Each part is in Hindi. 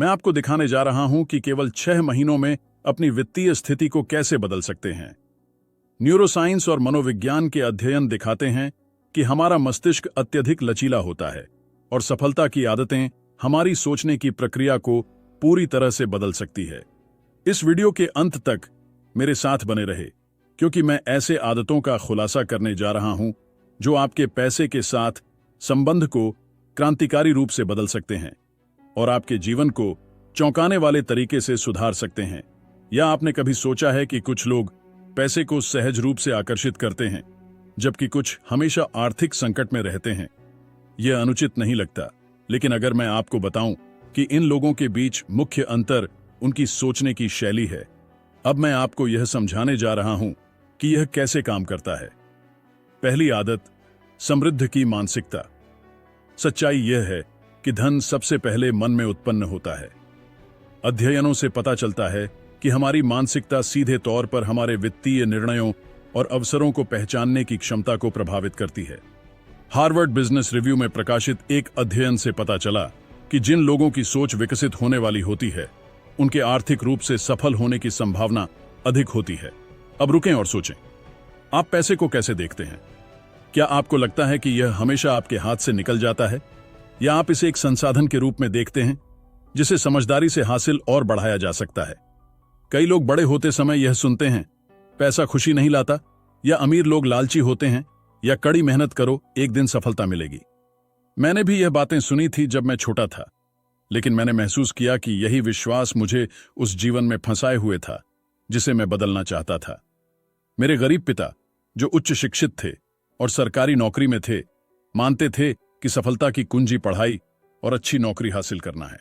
मैं आपको दिखाने जा रहा हूं कि केवल 6 महीनों में अपनी वित्तीय स्थिति को कैसे बदल सकते हैं। न्यूरोसाइंस और मनोविज्ञान के अध्ययन दिखाते हैं कि हमारा मस्तिष्क अत्यधिक लचीला होता है और सफलता की आदतें हमारी सोचने की प्रक्रिया को पूरी तरह से बदल सकती है। इस वीडियो के अंत तक मेरे साथ बने रहे, क्योंकि मैं ऐसे आदतों का खुलासा करने जा रहा हूं जो आपके पैसे के साथ संबंध को क्रांतिकारी रूप से बदल सकते हैं और आपके जीवन को चौंकाने वाले तरीके से सुधार सकते हैं। या आपने कभी सोचा है कि कुछ लोग पैसे को सहज रूप से आकर्षित करते हैं, जबकि कुछ हमेशा आर्थिक संकट में रहते हैं? यह अनुचित नहीं लगता, लेकिन अगर मैं आपको बताऊं कि इन लोगों के बीच मुख्य अंतर उनकी सोचने की शैली है, अब मैं आपको यह समझाने जा रहा हूं कि यह कैसे काम करता है। पहली आदत, समृद्ध की मानसिकता। सच्चाई यह है कि धन सबसे पहले मन में उत्पन्न होता है। अध्ययनों से पता चलता है कि हमारी मानसिकता सीधे तौर पर हमारे वित्तीय निर्णयों और अवसरों को पहचानने की क्षमता को प्रभावित करती है। हार्वर्ड बिजनेस रिव्यू में प्रकाशित एक अध्ययन से पता चला कि जिन लोगों की सोच विकसित होने वाली होती है, उनके आर्थिक रूप से सफल होने की संभावना अधिक होती है। अब रुकें और सोचें, आप पैसे को कैसे देखते हैं? क्या आपको लगता है कि यह हमेशा आपके हाथ से निकल जाता है, या आप इसे एक संसाधन के रूप में देखते हैं जिसे समझदारी से हासिल और बढ़ाया जा सकता है? कई लोग बड़े होते समय यह सुनते हैं, पैसा खुशी नहीं लाता, या अमीर लोग लालची होते हैं, या कड़ी मेहनत करो एक दिन सफलता मिलेगी। मैंने भी यह बातें सुनी थी जब मैं छोटा था, लेकिन मैंने महसूस किया कि यही विश्वास मुझे उस जीवन में फंसाए हुए था जिसे मैं बदलना चाहता था। मेरे गरीब पिता, जो उच्च शिक्षित थे और सरकारी नौकरी में थे, मानते थे कि सफलता की कुंजी पढ़ाई और अच्छी नौकरी हासिल करना है।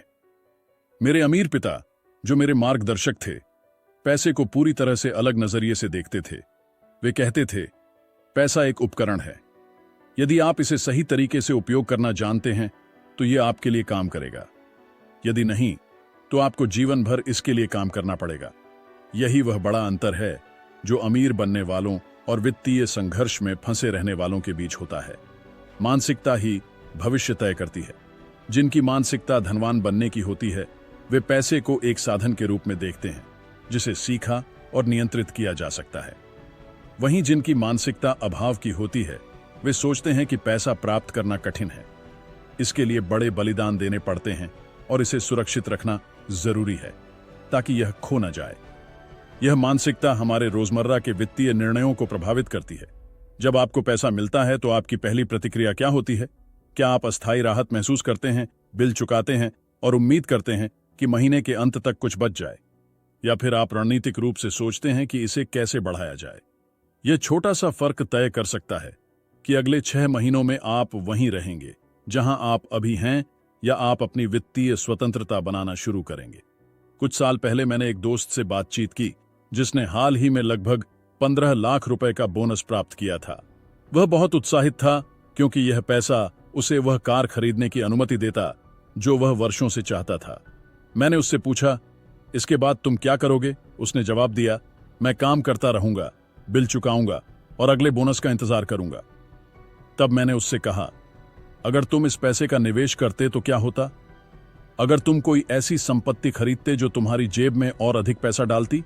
मेरे अमीर पिता, जो मेरे मार्गदर्शक थे, पैसे को पूरी तरह से अलग नजरिए से देखते थे। वे कहते थे, पैसा एक उपकरण है। यदि आप इसे सही तरीके से उपयोग करना जानते हैं तो यह आपके लिए काम करेगा। यदि नहीं, तो आपको जीवन भर इसके लिए काम करना पड़ेगा। यही वह बड़ा अंतर है जो अमीर बनने वालों और वित्तीय संघर्ष में फंसे रहने वालों के बीच होता है। मानसिकता ही भविष्य तय करती है। जिनकी मानसिकता धनवान बनने की होती है, वे पैसे को एक साधन के रूप में देखते हैं जिसे सीखा और नियंत्रित किया जा सकता है। वहीं जिनकी मानसिकता अभाव की होती है, वे सोचते हैं कि पैसा प्राप्त करना कठिन है, इसके लिए बड़े बलिदान देने पड़ते हैं और इसे सुरक्षित रखना जरूरी है ताकि यह खो न जाए। यह मानसिकता हमारे रोजमर्रा के वित्तीय निर्णयों को प्रभावित करती है। जब आपको पैसा मिलता है तो आपकी पहली प्रतिक्रिया क्या होती है? क्या आप अस्थायी राहत महसूस करते हैं, बिल चुकाते हैं और उम्मीद करते हैं कि महीने के अंत तक कुछ बच जाए? या फिर आप रणनीतिक रूप से सोचते हैं कि इसे कैसे बढ़ाया जाए? यह छोटा सा फर्क तय कर सकता है कि अगले 6 महीनों में आप वहीं रहेंगे जहां आप अभी हैं, या आप अपनी वित्तीय स्वतंत्रता बनाना शुरू करेंगे। कुछ साल पहले मैंने एक दोस्त से बातचीत की जिसने हाल ही में लगभग 15 लाख रुपए का बोनस प्राप्त किया था। वह बहुत उत्साहित था क्योंकि यह पैसा उसे वह कार खरीदने की अनुमति देता जो वह वर्षों से चाहता था। मैंने उससे पूछा, इसके बाद तुम क्या करोगे? उसने जवाब दिया, मैं काम करता रहूंगा, बिल चुकाऊंगा और अगले बोनस का इंतजार करूंगा। तब मैंने उससे कहा, अगर तुम इस पैसे का निवेश करते तो क्या होता? अगर तुम कोई ऐसी संपत्ति खरीदते जो तुम्हारी जेब में और अधिक पैसा डालती?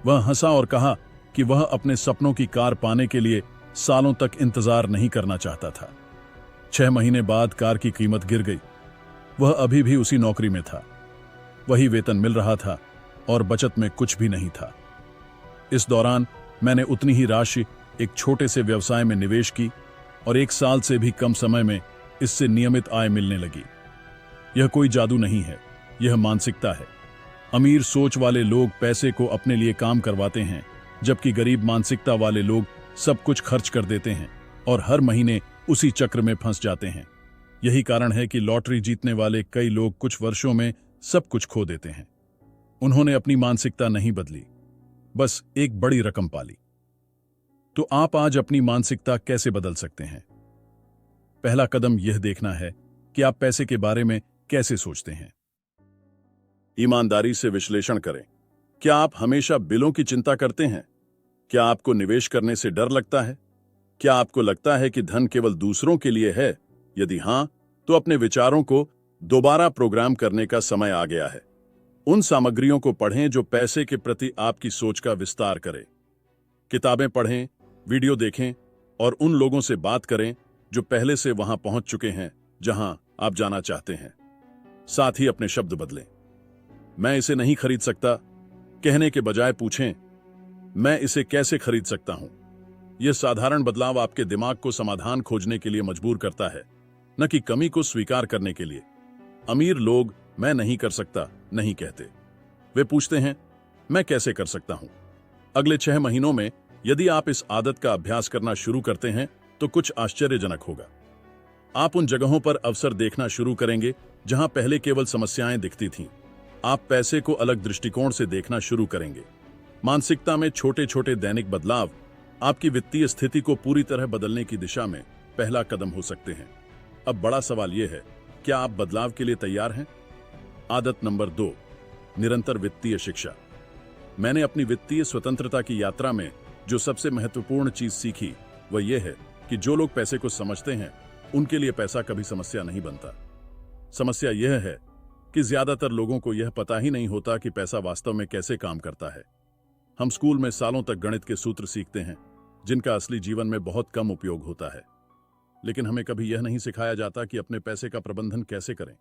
वह हंसा और कहा कि वह अपने सपनों की कार पाने के लिए सालों तक इंतजार नहीं करना चाहता था। 6 महीने बाद कार की कीमत गिर गई। वह अभी भी उसी नौकरी में था, वही वेतन मिल रहा था और बचत में कुछ भी नहीं था। इस दौरान मैंने उतनी ही राशि एक छोटे से व्यवसाय में निवेश की और 1 साल से भी कम समय में इससे नियमित आय मिलने लगी। यह कोई जादू नहीं है, यह मानसिकता है। अमीर सोच वाले लोग पैसे को अपने लिए काम करवाते हैं, जबकि गरीब मानसिकता वाले लोग सब कुछ खर्च कर देते हैं और हर महीने उसी चक्र में फंस जाते हैं। यही कारण है कि लॉटरी जीतने वाले कई लोग कुछ वर्षों में सब कुछ खो देते हैं। उन्होंने अपनी मानसिकता नहीं बदली, बस एक बड़ी रकम पाली। तो आप आज अपनी मानसिकता कैसे बदल सकते हैं? पहला कदम यह देखना है कि आप पैसे के बारे में कैसे सोचते हैं। ईमानदारी से विश्लेषण करें। क्या आप हमेशा बिलों की चिंता करते हैं? क्या आपको निवेश करने से डर लगता है? क्या आपको लगता है कि धन केवल दूसरों के लिए है? यदि हां, तो अपने विचारों को दोबारा प्रोग्राम करने का समय आ गया है। उन सामग्रियों को पढ़ें जो पैसे के प्रति आपकी सोच का विस्तार करें। किताबें पढ़ें, वीडियो देखें और उन लोगों से बात करें जो पहले से वहां पहुंच चुके हैं जहां आप जाना चाहते हैं। साथ ही अपने शब्द बदलें। मैं इसे नहीं खरीद सकता कहने के बजाय पूछें, मैं इसे कैसे खरीद सकता हूं। यह साधारण बदलाव आपके दिमाग को समाधान खोजने के लिए मजबूर करता है, न कि कमी को स्वीकार करने के लिए। अमीर लोग मैं नहीं कर सकता नहीं कहते, वे पूछते हैं मैं कैसे कर सकता हूं। अगले 6 महीनों में यदि आप इस आदत का अभ्यास करना शुरू करते हैं तो कुछ आश्चर्यजनक होगा। आप उन जगहों पर अवसर देखना शुरू करेंगे जहां पहले केवल समस्याएं दिखती थीं। आप पैसे को अलग दृष्टिकोण से देखना शुरू करेंगे। मानसिकता में छोटे छोटे दैनिक बदलाव आपकी वित्तीय स्थिति को पूरी तरह बदलने की दिशा में पहला कदम हो सकते हैं। अब बड़ा सवाल यह है, क्या आप बदलाव के लिए तैयार हैं? आदत नंबर 2, निरंतर वित्तीय शिक्षा। मैंने अपनी वित्तीय स्वतंत्रता की यात्रा में जो सबसे महत्वपूर्ण चीज सीखी वह यह है कि जो लोग पैसे को समझते हैं उनके लिए पैसा कभी समस्या नहीं बनता। समस्या यह है कि ज्यादातर लोगों को यह पता ही नहीं होता कि पैसा वास्तव में कैसे काम करता है। हम स्कूल में सालों तक गणित के सूत्र सीखते हैं जिनका असली जीवन में बहुत कम उपयोग होता है, लेकिन हमें कभी यह नहीं सिखाया जाता कि अपने पैसे का प्रबंधन कैसे करें।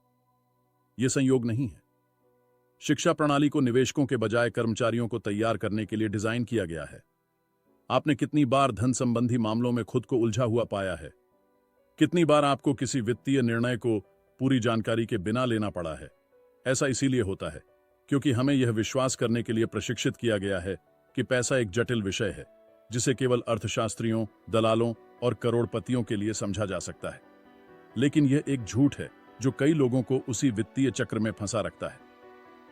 यह संयोग नहीं है। शिक्षा प्रणाली को निवेशकों के बजाय कर्मचारियों को तैयार करने के लिए डिजाइन किया गया है। आपने कितनी बार धन संबंधी मामलों में खुद को उलझा हुआ पाया है? कितनी बार आपको किसी वित्तीय निर्णय को पूरी जानकारी के बिना लेना पड़ा है? ऐसा इसीलिए होता है क्योंकि हमें यह विश्वास करने के लिए प्रशिक्षित किया गया है कि पैसा एक जटिल विषय है जिसे केवल अर्थशास्त्रियों, दलालों और करोड़पतियों के लिए समझा जा सकता है। लेकिन यह एक झूठ है जो कई लोगों को उसी वित्तीय चक्र में फंसा रखता है।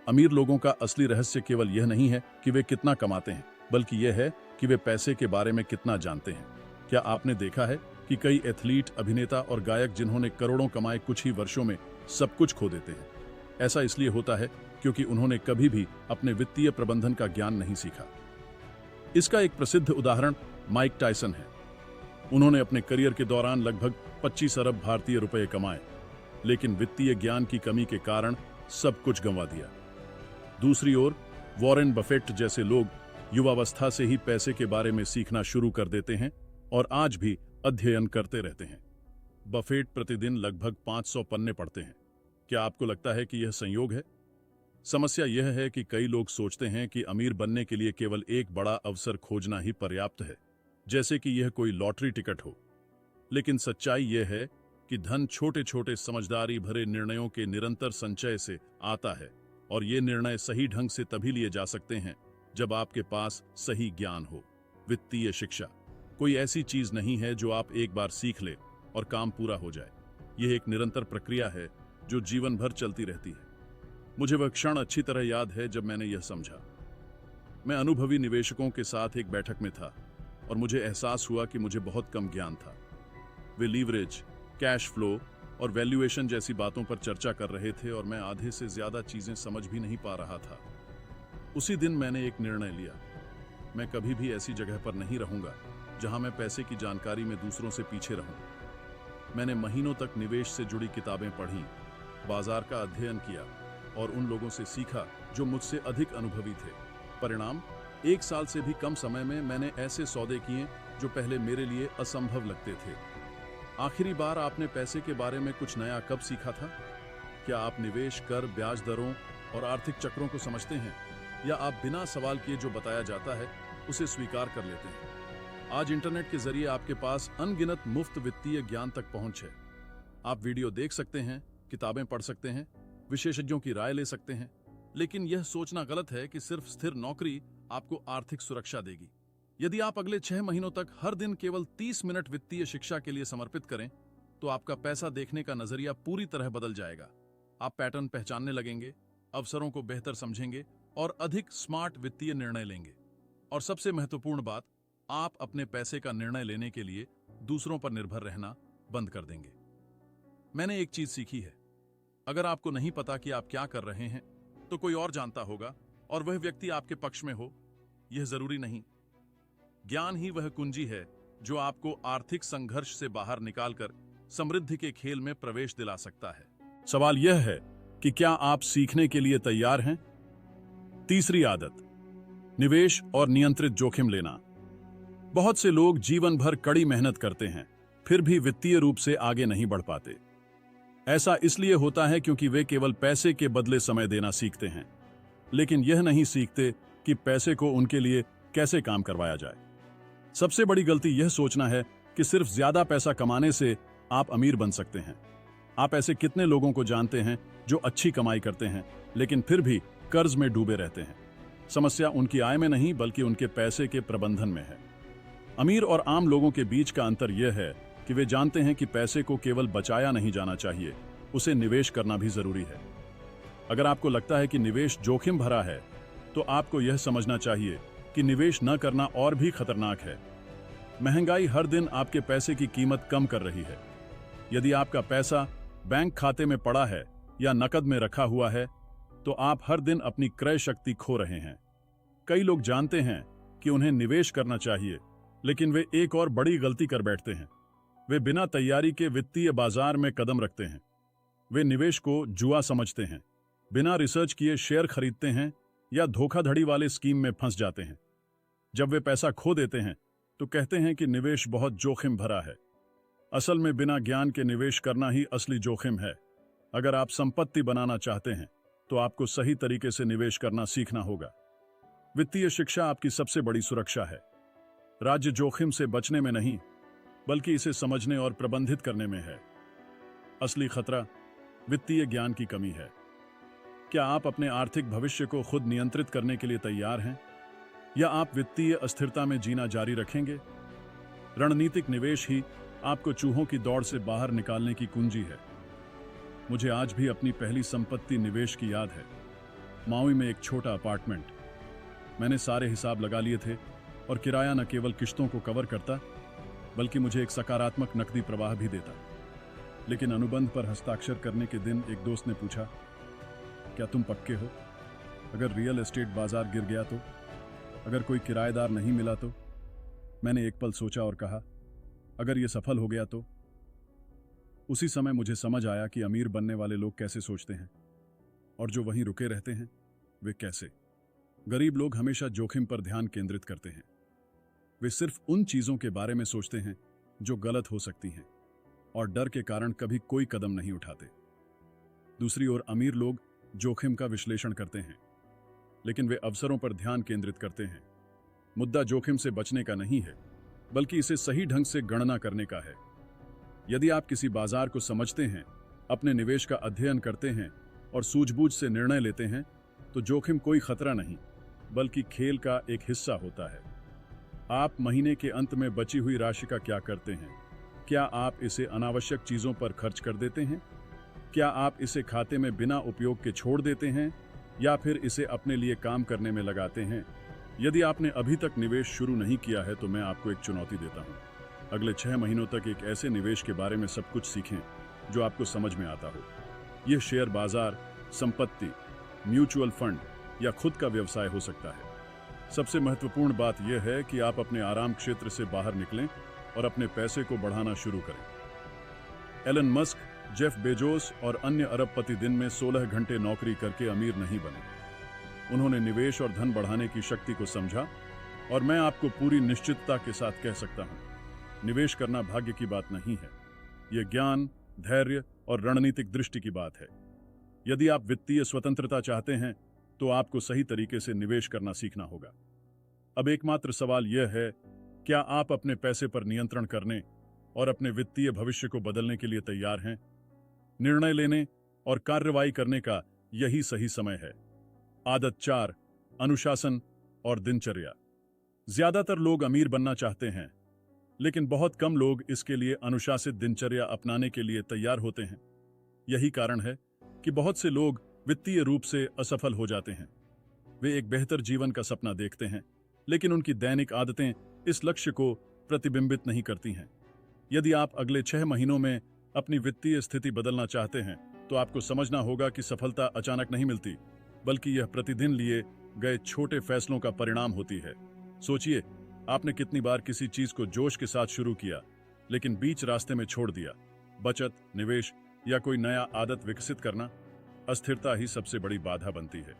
अमीर लोगों का असली रहस्य केवल यह नहीं है कि वे कितना कमाते हैं, बल्कि यह है कि वे पैसे के बारे में कितना जानते हैं। क्या आपने देखा है कि कई एथलीट, अभिनेता और गायक जिन्होंने करोड़ों कमाए कुछ ही वर्षों में सब कुछ खो देते हैं? ऐसा इसलिए होता है क्योंकि उन्होंने कभी भी अपने वित्तीय प्रबंधन का ज्ञान नहीं सीखा। इसका एक प्रसिद्ध उदाहरण माइक टायसन है। उन्होंने अपने करियर के दौरान लगभग 25 अरब भारतीय रुपए कमाए, लेकिन वित्तीय ज्ञान की कमी के कारण सब कुछ गंवा दिया। दूसरी ओर वॉरेन बफेट जैसे लोग युवावस्था से ही पैसे के बारे में सीखना शुरू कर देते हैं और आज भी अध्ययन करते रहते हैं। बफेट प्रतिदिन लगभग 500 पन्ने पढ़ते हैं। क्या आपको लगता है कि यह संयोग है? समस्या यह है कि कई लोग सोचते हैं कि अमीर बनने के लिए केवल एक बड़ा अवसर खोजना ही पर्याप्त है, जैसे कि यह कोई लॉटरी टिकट हो। लेकिन सच्चाई यह है कि धन छोटे छोटे समझदारी भरे निर्णयों के निरंतर संचय से आता है, और ये निर्णय सही ढंग से तभी लिए जा सकते हैं जब आपके पास सही ज्ञान हो। वित्तीय शिक्षा कोई ऐसी चीज नहीं है जो आप एक बार सीख ले और काम पूरा हो जाए। यह एक निरंतर प्रक्रिया है जो जीवन भर चलती रहती है। मुझे वह क्षण अच्छी तरह याद है जब मैंने यह समझा। मैं अनुभवी निवेशकों के साथ एक बैठक में था और मुझे एहसास हुआ कि मुझे बहुत कम ज्ञान था। वे लीवरेज, कैश फ्लो और वैल्यूएशन जैसी बातों पर चर्चा कर रहे थे और मैं आधे से ज्यादा चीजें समझ भी नहीं पा रहा था। उसी दिन मैंने एक निर्णय लिया। मैं कभी भी ऐसी जगह पर नहीं रहूंगा जहां मैं पैसे की जानकारी में दूसरों से पीछे रहूं। मैंने महीनों तक निवेश से जुड़ी किताबें पढ़ी, बाजार का अध्ययन किया और उन लोगों से सीखा जो मुझसे अधिक अनुभवी थे। परिणाम, 1 साल से भी कम समय में मैंने ऐसे सौदे किए जो पहले मेरे लिए असंभव लगते थे। आखिरी बार आपने पैसे के बारे में कुछ नया कब सीखा था? क्या आप निवेश, कर, ब्याज दरों और आर्थिक चक्रों को समझते हैं, या आप बिना सवाल किए जो बताया जाता है उसे स्वीकार कर लेते हैं? आज इंटरनेट के जरिए आपके पास अनगिनत मुफ्त वित्तीय ज्ञान तक पहुंच है। आप वीडियो देख सकते हैं, किताबें पढ़ सकते हैं, विशेषज्ञों की राय ले सकते हैं, लेकिन यह सोचना गलत है कि सिर्फ स्थिर नौकरी आपको आर्थिक सुरक्षा देगी। यदि आप अगले 6 महीनों तक हर दिन केवल 30 मिनट वित्तीय शिक्षा के लिए समर्पित करें, तो आपका पैसा देखने का नजरिया पूरी तरह बदल जाएगा। आप पैटर्न पहचानने लगेंगे, अवसरों को बेहतर समझेंगे और अधिक स्मार्ट वित्तीय निर्णय लेंगे। और सबसे महत्वपूर्ण बात, आप अपने पैसे का निर्णय लेने के लिए दूसरों पर निर्भर रहना बंद कर देंगे। मैंने एक चीज सीखी है, अगर आपको नहीं पता कि आप क्या कर रहे हैं, तो कोई और जानता होगा और वह व्यक्ति आपके पक्ष में हो। यह जरूरी नहीं। ज्ञान ही वह कुंजी है जो आपको आर्थिक संघर्ष से बाहर निकालकर समृद्धि के खेल में प्रवेश दिला सकता है। सवाल यह है कि क्या आप सीखने के लिए तैयार हैं? तीसरी आदत, निवेश और नियंत्रित जोखिम लेना। बहुत से लोग जीवन भर कड़ी मेहनत करते हैं, फिर भी वित्तीय रूप से आगे नहीं बढ़ पाते। ऐसा इसलिए होता है क्योंकि वे केवल पैसे के बदले समय देना सीखते हैं, लेकिन यह नहीं सीखते कि पैसे को उनके लिए कैसे काम करवाया जाए। सबसे बड़ी गलती यह सोचना है कि सिर्फ ज्यादा पैसा कमाने से आप अमीर बन सकते हैं। आप ऐसे कितने लोगों को जानते हैं जो अच्छी कमाई करते हैं लेकिन फिर भी कर्ज में डूबे रहते हैं। समस्या उनकी आय में नहीं बल्कि उनके पैसे के प्रबंधन में है। अमीर और आम लोगों के बीच का अंतर यह है कि वे जानते हैं कि पैसे को केवल बचाया नहीं जाना चाहिए, उसे निवेश करना भी जरूरी है। अगर आपको लगता है कि निवेश जोखिम भरा है, तो आपको यह समझना चाहिए कि निवेश न करना और भी खतरनाक है। महंगाई हर दिन आपके पैसे की कीमत कम कर रही है। यदि आपका पैसा बैंक खाते में पड़ा है या नकद में रखा हुआ है, तो आप हर दिन अपनी क्रय शक्ति खो रहे हैं। कई लोग जानते हैं कि उन्हें निवेश करना चाहिए, लेकिन वे एक और बड़ी गलती कर बैठते हैं। वे बिना तैयारी के वित्तीय बाजार में कदम रखते हैं। वे निवेश को जुआ समझते हैं, बिना रिसर्च किए शेयर खरीदते हैं या धोखाधड़ी वाले स्कीम में फंस जाते हैं। जब वे पैसा खो देते हैं तो कहते हैं कि निवेश बहुत जोखिम भरा है। असल में बिना ज्ञान के निवेश करना ही असली जोखिम है। अगर आप संपत्ति बनाना चाहते हैं तो आपको सही तरीके से निवेश करना सीखना होगा। वित्तीय शिक्षा आपकी सबसे बड़ी सुरक्षा है। राज्य जोखिम से बचने में नहीं, बल्कि इसे समझने और प्रबंधित करने में है। असली खतरा वित्तीय ज्ञान की कमी है। क्या आप अपने आर्थिक भविष्य को खुद नियंत्रित करने के लिए तैयार हैं, या आप वित्तीय अस्थिरता में जीना जारी रखेंगे? रणनीतिक निवेश ही आपको चूहों की दौड़ से बाहर निकालने की कुंजी है। मुझे आज भी अपनी पहली संपत्ति निवेश की याद है। माउई में एक छोटा अपार्टमेंट। मैंने सारे हिसाब लगा लिए थे और किराया न केवल किश्तों को कवर करता, बल्कि मुझे एक सकारात्मक नकदी प्रवाह भी देता। लेकिन अनुबंध पर हस्ताक्षर करने के दिन एक दोस्त ने पूछा, क्या तुम पक्के हो? अगर रियल एस्टेट बाजार गिर गया तो? अगर कोई किराएदार नहीं मिला तो? मैंने एक पल सोचा और कहा, अगर यह सफल हो गया तो? उसी समय मुझे समझ आया कि अमीर बनने वाले लोग कैसे सोचते हैं और जो वहीं रुके रहते हैं वे कैसे। गरीब लोग हमेशा जोखिम पर ध्यान केंद्रित करते हैं। वे सिर्फ उन चीजों के बारे में सोचते हैं जो गलत हो सकती हैं और डर के कारण कभी कोई कदम नहीं उठाते। दूसरी ओर अमीर लोग जोखिम का विश्लेषण करते हैं, लेकिन वे अवसरों पर ध्यान केंद्रित करते हैं। मुद्दा जोखिम से बचने का नहीं है, बल्कि इसे सही ढंग से गणना करने का है। यदि आप किसी बाजार को समझते हैं, अपने निवेश का अध्ययन करते हैं और सूझबूझ से निर्णय लेते हैं, तो जोखिम कोई खतरा नहीं, बल्कि खेल का एक हिस्सा होता है। आप महीने के अंत में बची हुई राशि का क्या करते हैं? क्या आप इसे अनावश्यक चीजों पर खर्च कर देते हैं? क्या आप इसे खाते में बिना उपयोग के छोड़ देते हैं, या फिर इसे अपने लिए काम करने में लगाते हैं? यदि आपने अभी तक निवेश शुरू नहीं किया है तो मैं आपको एक चुनौती देता हूं। अगले 6 महीनों तक एक ऐसे निवेश के बारे में सब कुछ सीखें जो आपको समझ में आता हो। यह शेयर बाजार, संपत्ति, म्यूचुअल फंड या खुद का व्यवसाय हो सकता है। सबसे महत्वपूर्ण बात यह है कि आप अपने आराम क्षेत्र से बाहर निकलें और अपने पैसे को बढ़ाना शुरू करें। एलन मस्क, जेफ बेजोस और अन्य अरबपति दिन में 16 घंटे नौकरी करके अमीर नहीं बने। उन्होंने निवेश और धन बढ़ाने की शक्ति को समझा, और मैं आपको पूरी निश्चितता के साथ कह सकता हूं, निवेश करना भाग्य की बात नहीं है। यह ज्ञान, धैर्य और रणनीतिक दृष्टि की बात है। यदि आप वित्तीय स्वतंत्रता चाहते हैं तो आपको सही तरीके से निवेश करना सीखना होगा। अब एकमात्र सवाल यह है, क्या आप अपने पैसे पर नियंत्रण करने और अपने वित्तीय भविष्य को बदलने के लिए तैयार हैं? निर्णय लेने और कार्रवाई करने का यही सही समय है। आदत 4, अनुशासन और दिनचर्या। ज्यादातर लोग अमीर बनना चाहते हैं, लेकिन बहुत कम लोग इसके लिए अनुशासित दिनचर्या अपनाने के लिए तैयार होते हैं। यही कारण है कि बहुत से लोग वित्तीय रूप से असफल हो जाते हैं। वे एक बेहतर जीवन का सपना देखते हैं, लेकिन उनकी दैनिक आदतें इस लक्ष्य को प्रतिबिंबित नहीं करती हैं। यदि आप अगले 6 महीनों में अपनी वित्तीय स्थिति बदलना चाहते हैं, तो आपको समझना होगा कि सफलता अचानक नहीं मिलती, बल्कि यह प्रतिदिन लिए गए छोटे फैसलों का परिणाम होती है। सोचिए, आपने कितनी बार किसी चीज को जोश के साथ शुरू किया, लेकिन बीच रास्ते में छोड़ दिया। बचत, निवेश या कोई नया आदत विकसित करना, अस्थिरता ही सबसे बड़ी बाधा बनती है।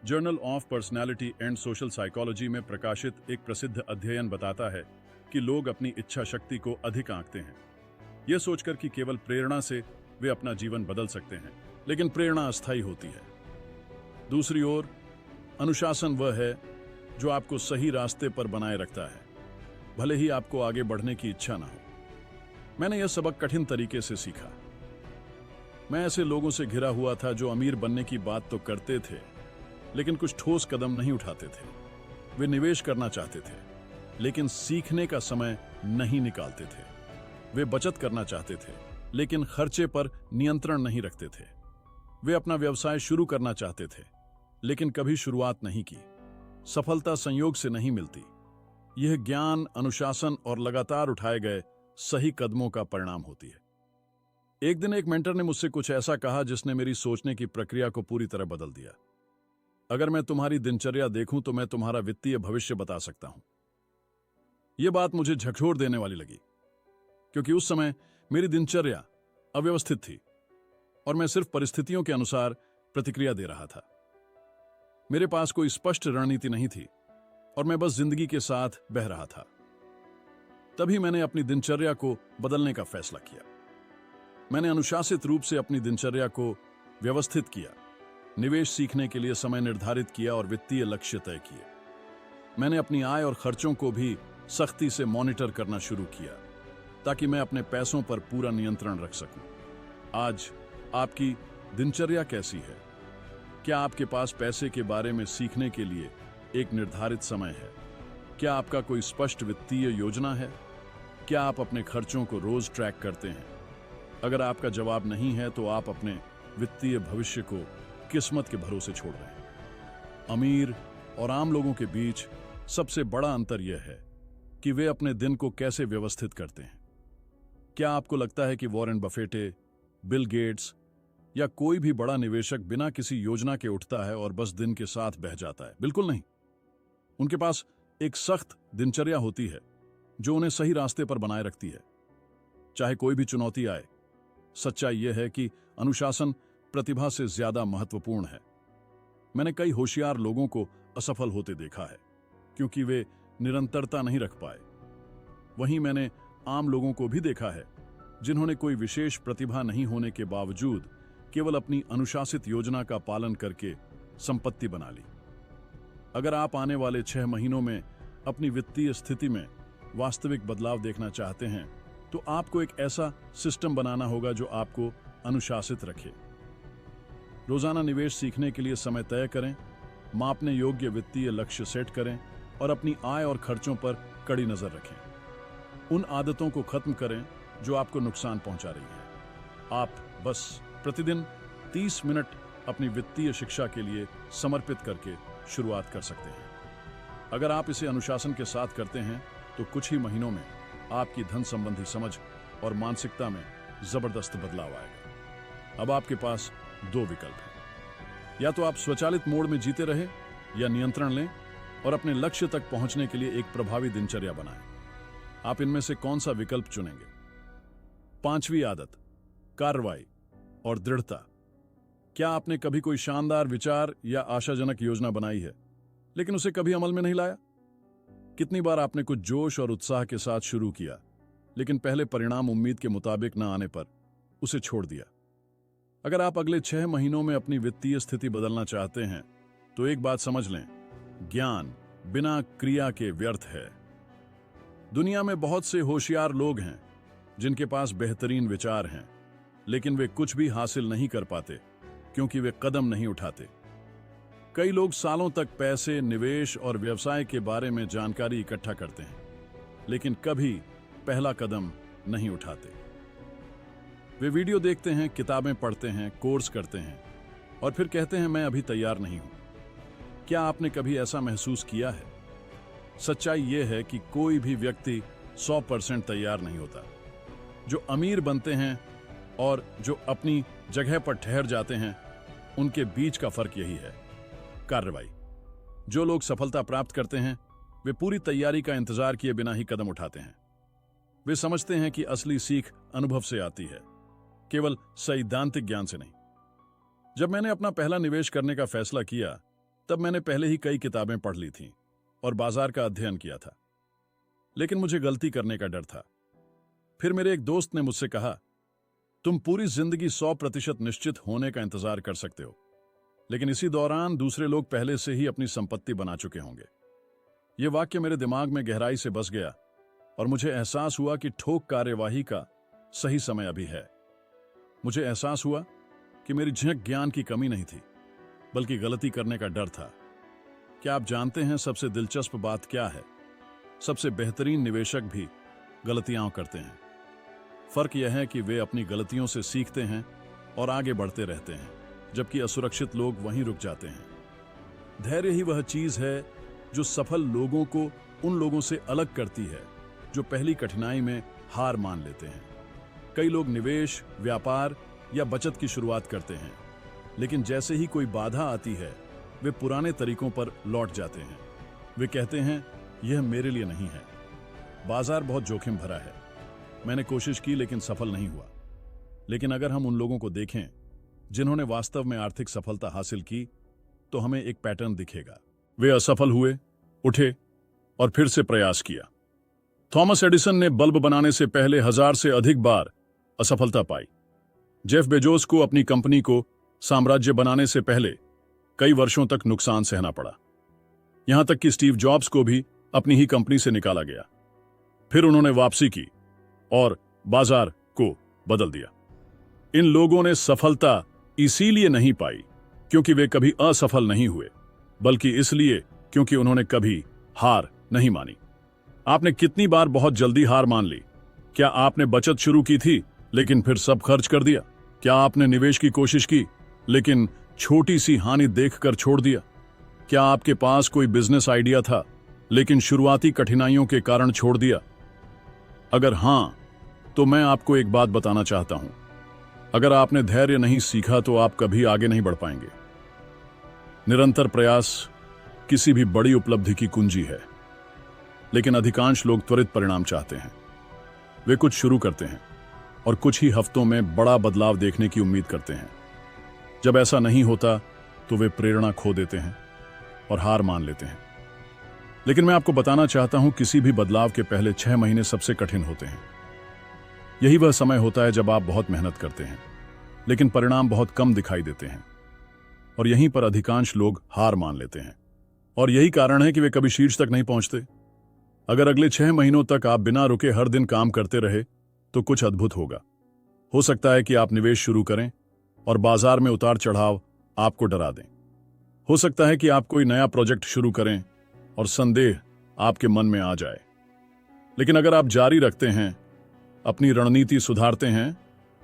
Journal of personality and social psychology में प्रकाशित एक प्रसिद्ध अध्ययन बताता है कि लोग अपनी इच्छा शक्ति को अधिक आंकते हैं, यह सोचकर कि केवल प्रेरणा से वे अपना जीवन बदल सकते हैं, लेकिन प्रेरणा अस्थायी होती है। दूसरी ओर अनुशासन वह है जो आपको सही रास्ते पर बनाए रखता है, भले ही आपको आगे बढ़ने की इच्छा ना हो। मैंने यह सबक कठिन तरीके से सीखा। मैं ऐसे लोगों से घिरा हुआ था जो अमीर बनने की बात तो करते थे, लेकिन कुछ ठोस कदम नहीं उठाते थे। वे निवेश करना चाहते थे, लेकिन सीखने का समय नहीं निकालते थे। वे बचत करना चाहते थे, लेकिन खर्चे पर नियंत्रण नहीं रखते थे। वे अपना व्यवसाय शुरू करना चाहते थे, लेकिन कभी शुरुआत नहीं की। सफलता संयोग से नहीं मिलती। यह ज्ञान, अनुशासन और लगातार उठाए गए सही कदमों का परिणाम होती है। एक दिन एक मेंटर ने मुझसे कुछ ऐसा कहा जिसने मेरी सोचने की प्रक्रिया को पूरी तरह बदल दिया। अगर मैं तुम्हारी दिनचर्या देखूं तो मैं तुम्हारा वित्तीय भविष्य बता सकता हूं। यह बात मुझे झकझोर देने वाली लगी, क्योंकि उस समय मेरी दिनचर्या अव्यवस्थित थी और मैं सिर्फ परिस्थितियों के अनुसार प्रतिक्रिया दे रहा था। मेरे पास कोई स्पष्ट रणनीति नहीं थी और मैं बस जिंदगी के साथ बह रहा था। तभी मैंने अपनी दिनचर्या को बदलने का फैसला किया। मैंने अनुशासित रूप से अपनी दिनचर्या को व्यवस्थित किया, निवेश सीखने के लिए समय निर्धारित किया और वित्तीय लक्ष्य तय किए। मैंने अपनी आय और खर्चों को भी सख्ती से मॉनिटर करना शुरू किया, ताकि मैं अपने पैसों पर पूरा नियंत्रण रख सकूं। आज आपकी दिनचर्या कैसी है? क्या आपके पास पैसे के बारे में सीखने के लिए एक निर्धारित समय है? क्या आपका कोई स्पष्ट वित्तीय योजना है? क्या आप अपने खर्चों को रोज ट्रैक करते हैं? अगर आपका जवाब नहीं है, तो आप अपने वित्तीय भविष्य को किस्मत के भरोसे छोड़ रहे हैं। अमीर और आम लोगों के बीच सबसे बड़ा अंतर यह है कि वे अपने दिन को कैसे व्यवस्थित करते हैं। क्या आपको लगता है कि वॉरेन बफेटे, बिल गेट्स या कोई भी बड़ा निवेशक बिना किसी योजना के उठता है और बस दिन के साथ बह जाता है? बिल्कुल नहीं। उनके पास एक सख्त दिनचर्या होती है जो उन्हें सही रास्ते पर बनाए रखती है, चाहे कोई भी चुनौती आए। सच्चाई यह है कि अनुशासन प्रतिभा से ज्यादा महत्वपूर्ण है। मैंने कई होशियार लोगों को असफल होते देखा है, क्योंकि वे निरंतरता नहीं रख पाए। वहीं मैंने आम लोगों को भी देखा है, जिन्होंने कोई विशेष प्रतिभा नहीं होने के बावजूद केवल अपनी अनुशासित योजना का पालन करके संपत्ति बना ली। अगर आप आने वाले 6 महीनों में अपनी वित्तीय स्थिति में वास्तविक बदलाव देखना चाहते हैं, तो आपको एक ऐसा सिस्टम बनाना होगा जो आपको अनुशासित रखे। रोजाना निवेश सीखने के लिए समय तय करें, मापने योग्य वित्तीय लक्ष्य सेट करें और अपनी आय और खर्चों पर कड़ी नजर रखें। उन आदतों को खत्म करें जो आपको नुकसान पहुंचा रही हैं। आप बस प्रतिदिन 30 मिनट अपनी वित्तीय शिक्षा के लिए समर्पित करके शुरुआत कर सकते हैं। अगर आप इसे अनुशासन के साथ करते हैं, तो कुछ ही महीनों में आपकी धन संबंधी समझ और मानसिकता में जबरदस्त बदलाव आएगा। अब आपके पास 2 विकल्प हैं। या तो आप स्वचालित मोड में जीते रहे, या नियंत्रण लें और अपने लक्ष्य तक पहुंचने के लिए एक प्रभावी दिनचर्या बनाएं। आप इनमें से कौन सा विकल्प चुनेंगे? 5वीं आदत, कार्रवाई और दृढ़ता। क्या आपने कभी कोई शानदार विचार या आशाजनक योजना बनाई है, लेकिन उसे कभी अमल में नहीं लाया? कितनी बार आपने कुछ जोश और उत्साह के साथ शुरू किया, लेकिन पहले परिणाम उम्मीद के मुताबिक न आने पर उसे छोड़ दिया? अगर आप अगले 6 महीनों में अपनी वित्तीय स्थिति बदलना चाहते हैं, तो एक बात समझ लें, ज्ञान बिना क्रिया के व्यर्थ है। दुनिया में बहुत से होशियार लोग हैं जिनके पास बेहतरीन विचार हैं, लेकिन वे कुछ भी हासिल नहीं कर पाते क्योंकि वे कदम नहीं उठाते। कई लोग सालों तक पैसे, निवेश और व्यवसाय के बारे में जानकारी इकट्ठा करते हैं, लेकिन कभी पहला कदम नहीं उठाते। वे वीडियो देखते हैं, किताबें पढ़ते हैं, कोर्स करते हैं और फिर कहते हैं मैं अभी तैयार नहीं हूं। क्या आपने कभी ऐसा महसूस किया है? सच्चाई यह है कि कोई भी व्यक्ति 100% तैयार नहीं होता। जो अमीर बनते हैं और जो अपनी जगह पर ठहर जाते हैं, उनके बीच का फर्क यही है, कार्रवाई। जो लोग सफलता प्राप्त करते हैं, वे पूरी तैयारी का इंतजार किए बिना ही कदम उठाते हैं। वे समझते हैं कि असली सीख अनुभव से आती है, केवल सैद्धांतिक ज्ञान से नहीं। जब मैंने अपना पहला निवेश करने का फैसला किया, तब मैंने पहले ही कई किताबें पढ़ ली थीं और बाजार का अध्ययन किया था, लेकिन मुझे गलती करने का डर था। फिर मेरे एक दोस्त ने मुझसे कहा, तुम पूरी जिंदगी 100% निश्चित होने का इंतजार कर सकते हो, लेकिन इसी दौरान दूसरे लोग पहले से ही अपनी संपत्ति बना चुके होंगे। यह वाक्य मेरे दिमाग में गहराई से बस गया और मुझे एहसास हुआ कि ठोक कार्यवाही का सही समय अभी है। मुझे एहसास हुआ कि मेरी झिझक ज्ञान की कमी नहीं थी, बल्कि गलती करने का डर था। क्या आप जानते हैं सबसे दिलचस्प बात क्या है? सबसे बेहतरीन निवेशक भी गलतियां करते हैं। फर्क यह है कि वे अपनी गलतियों से सीखते हैं और आगे बढ़ते रहते हैं, जबकि असुरक्षित लोग वहीं रुक जाते हैं। धैर्य ही वह चीज है जो सफल लोगों को उन लोगों से अलग करती है जो पहली कठिनाई में हार मान लेते हैं। कई लोग निवेश, व्यापार या बचत की शुरुआत करते हैं, लेकिन जैसे ही कोई बाधा आती है, वे पुराने तरीकों पर लौट जाते हैं। वे कहते हैं, यह मेरे लिए नहीं है। बाजार बहुत जोखिम भरा है। मैंने कोशिश की लेकिन सफल नहीं हुआ। लेकिन अगर हम उन लोगों को देखें जिन्होंने वास्तव में आर्थिक सफलता हासिल की, तो हमें एक पैटर्न दिखेगा। वे असफल हुए, उठे और फिर से प्रयास किया। थॉमस एडिसन ने बल्ब बनाने से पहले 1000 से अधिक बार असफलता पाई। जेफ बेजोस को अपनी कंपनी को साम्राज्य बनाने से पहले कई वर्षों तक नुकसान सहना पड़ा। यहां तक कि स्टीव जॉब्स को भी अपनी ही कंपनी से निकाला गया। फिर उन्होंने वापसी की और बाजार को बदल दिया। इन लोगों ने सफलता इसीलिए नहीं पाई क्योंकि वे कभी असफल नहीं हुए, बल्कि इसलिए क्योंकि उन्होंने कभी हार नहीं मानी। आपने कितनी बार बहुत जल्दी हार मान ली? क्या आपने बचत शुरू की थी लेकिन फिर सब खर्च कर दिया? क्या आपने निवेश की कोशिश की लेकिन छोटी सी हानि देखकर छोड़ दिया? क्या आपके पास कोई बिजनेस आइडिया था लेकिन शुरुआती कठिनाइयों के कारण छोड़ दिया? अगर हां, तो मैं आपको एक बात बताना चाहता हूं। अगर आपने धैर्य नहीं सीखा तो आप कभी आगे नहीं बढ़ पाएंगे। निरंतर प्रयास किसी भी बड़ी उपलब्धि की कुंजी है, लेकिन अधिकांश लोग त्वरित परिणाम चाहते हैं। वे कुछ शुरू करते हैं और कुछ ही हफ्तों में बड़ा बदलाव देखने की उम्मीद करते हैं। जब ऐसा नहीं होता तो वे प्रेरणा खो देते हैं और हार मान लेते हैं। लेकिन मैं आपको बताना चाहता हूं, किसी भी बदलाव के पहले 6 महीने सबसे कठिन होते हैं। यही वह समय होता है जब आप बहुत मेहनत करते हैं, लेकिन परिणाम बहुत कम दिखाई देते हैं, और यहीं पर अधिकांश लोग हार मान लेते हैं। और यही कारण है कि वे कभी शीर्ष तक नहीं पहुंचते। अगर अगले 6 महीनों तक आप बिना रुके हर दिन काम करते रहे तो कुछ अद्भुत होगा। हो सकता है कि आप निवेश शुरू करें और बाजार में उतार चढ़ाव आपको डरा दें। हो सकता है कि आप कोई नया प्रोजेक्ट शुरू करें और संदेह आपके मन में आ जाए। लेकिन अगर आप जारी रखते हैं, अपनी रणनीति सुधारते हैं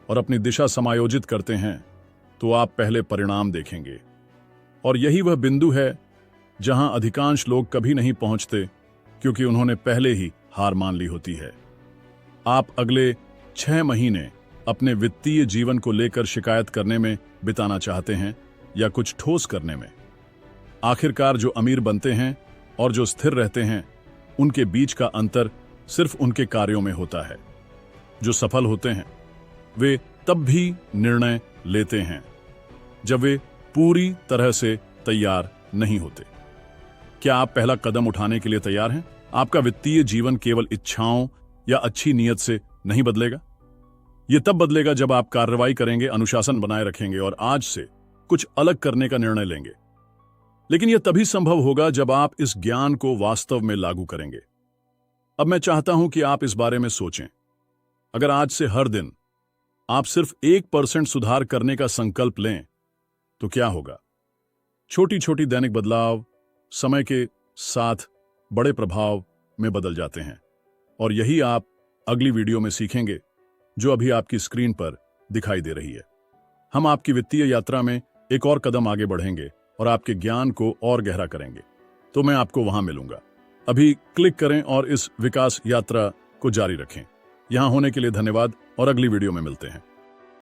और अपनी दिशा समायोजित करते हैं, तो आप पहले परिणाम देखेंगे। और यही वह बिंदु है जहां अधिकांश लोग कभी नहीं पहुंचते, क्योंकि उन्होंने पहले ही हार मान ली होती है। आप अगले 6 महीने अपने वित्तीय जीवन को लेकर शिकायत करने में बिताना चाहते हैं या कुछ ठोस करने में? आखिरकार जो अमीर बनते हैं और जो स्थिर रहते हैं, उनके बीच का अंतर सिर्फ उनके कार्यों में होता है। जो सफल होते हैं वे तब भी निर्णय लेते हैं जब वे पूरी तरह से तैयार नहीं होते। क्या आप पहला कदम उठाने के लिए तैयार हैं? आपका वित्तीय जीवन केवल इच्छाओं या अच्छी नीयत से नहीं बदलेगा। यह तब बदलेगा जब आप कार्रवाई करेंगे, अनुशासन बनाए रखेंगे और आज से कुछ अलग करने का निर्णय लेंगे। लेकिन यह तभी संभव होगा जब आप इस ज्ञान को वास्तव में लागू करेंगे। अब मैं चाहता हूं कि आप इस बारे में सोचें। अगर आज से हर दिन आप सिर्फ 1% सुधार करने का संकल्प लें, तो क्या होगा? छोटी छोटी दैनिक बदलाव समय के साथ बड़े प्रभाव में बदल जाते हैं, और यही आप अगली वीडियो में सीखेंगे, जो अभी आपकी स्क्रीन पर दिखाई दे रही है। हम आपकी वित्तीय यात्रा में एक और कदम आगे बढ़ेंगे और आपके ज्ञान को और गहरा करेंगे। तो मैं आपको वहां मिलूंगा। अभी क्लिक करें और इस विकास यात्रा को जारी रखें। यहां होने के लिए धन्यवाद और अगली वीडियो में मिलते हैं।